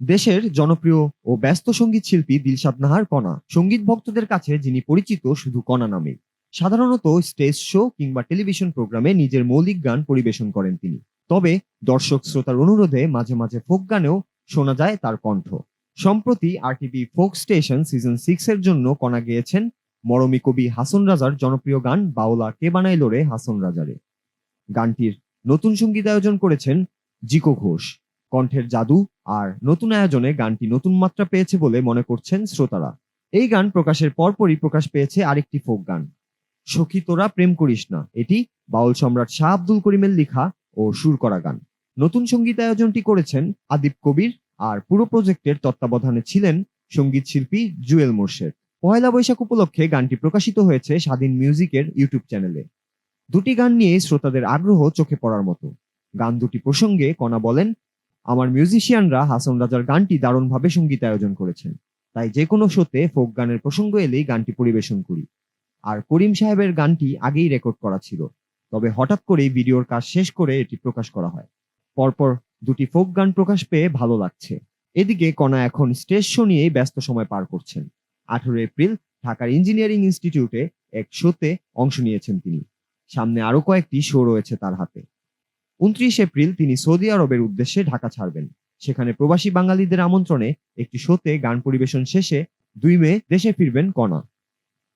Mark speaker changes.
Speaker 1: দেশের জনপ্রিয় ও ব্যস্ত সঙ্গীত শিল্পী দিলশাদ নাহার কণা সঙ্গীত ভক্তদের কাছে যিনি পরিচিত শুধু কণা নামে। সাধারণত স্টেজ শো কিংবা টেলিভিশন প্রোগ্রামে নিজের মৌলিক গান পরিবেশন করেন তিনি। তবে দর্শক শ্রোতার অনুরোধে মাঝে মাঝে ফোক গানেও শোনা যায় তার কণ্ঠ। সম্প্রতি আরটিভি ফোক স্টেশন সিজন 6 এর জন্য কণা গেয়েছেন মরমী কবি হাসন রাজার জনপ্রিয় গান বাউলা কে বানাইলো রে হাসন রাজারে। গানটির নতুন সঙ্গীতায়োজন করেছেন জিকো ঘোষ। কণ্ঠের জাদু আর নতুন আয়োজনে গানটি নতুন মাত্রা পেয়েছে বলে মনে করছেন শ্রোতারা। এই গান প্রকাশের পরপরই প্রকাশ পেয়েছে আরেকটি ফোক গান, সখী তোরা প্রেম করিস না। এটি বাউল সম্রাট শাহ আব্দুল করিমের লেখা ও সুর করা গান। নতুন সঙ্গীতায়োজনটি করেছেন আদিব কবির, আর পুরো প্রজেক্টের তত্ত্বাবধানে ছিলেন সঙ্গীত শিল্পী জুয়েল মোর্শেদ। পয়লা বৈশাখ উপলক্ষে গানটি প্রকাশিত হয়েছে স্বাধীন মিউজিকের ইউটিউব চ্যানেলে। দুটি গান নিয়ে শ্রোতাদের আগ্রহ চোখে পড়ার মতো। গান দুটি প্রসঙ্গে কণা বলেন, আমার মিউজিশিয়ানরা হাসন রাজার গানটি দারুণভাবে সঙ্গীতায়োজন করেছেন, তাই যে কোনো শোতে ফোক গানের প্রসঙ্গ এলেই গানটি পরিবেশন করি। আর করিম সাহেবের গানটি আগেই রেকর্ড করা ছিল, তবে হঠাৎ করেই ভিডিওর কাজ শেষ করে এটি প্রকাশ করা হয়। পরপর দুটি ফোক গান প্রকাশ পেয়ে ভালো লাগছে। এদিকে কণা এখন স্টেজ শো নিয়েই ব্যস্ত সময় পার করছেন। 18 এপ্রিল ঢাকার ইঞ্জিনিয়ারিং ইনস্টিটিউটে এক শোতে অংশ নিয়েছেন তিনি। সামনে আরো কয়েকটি শো রয়েছে তার হাতে। 29 এপ্রিল তিনি সৌদি আরবের উদ্দেশ্যে ঢাকা ছাড়বেন। সেখানে প্রবাসী বাঙালিদের আমন্ত্রণে একটি শোতে গান পরিবেশন শেষে 2 মে দেশে ফিরবেন কণা।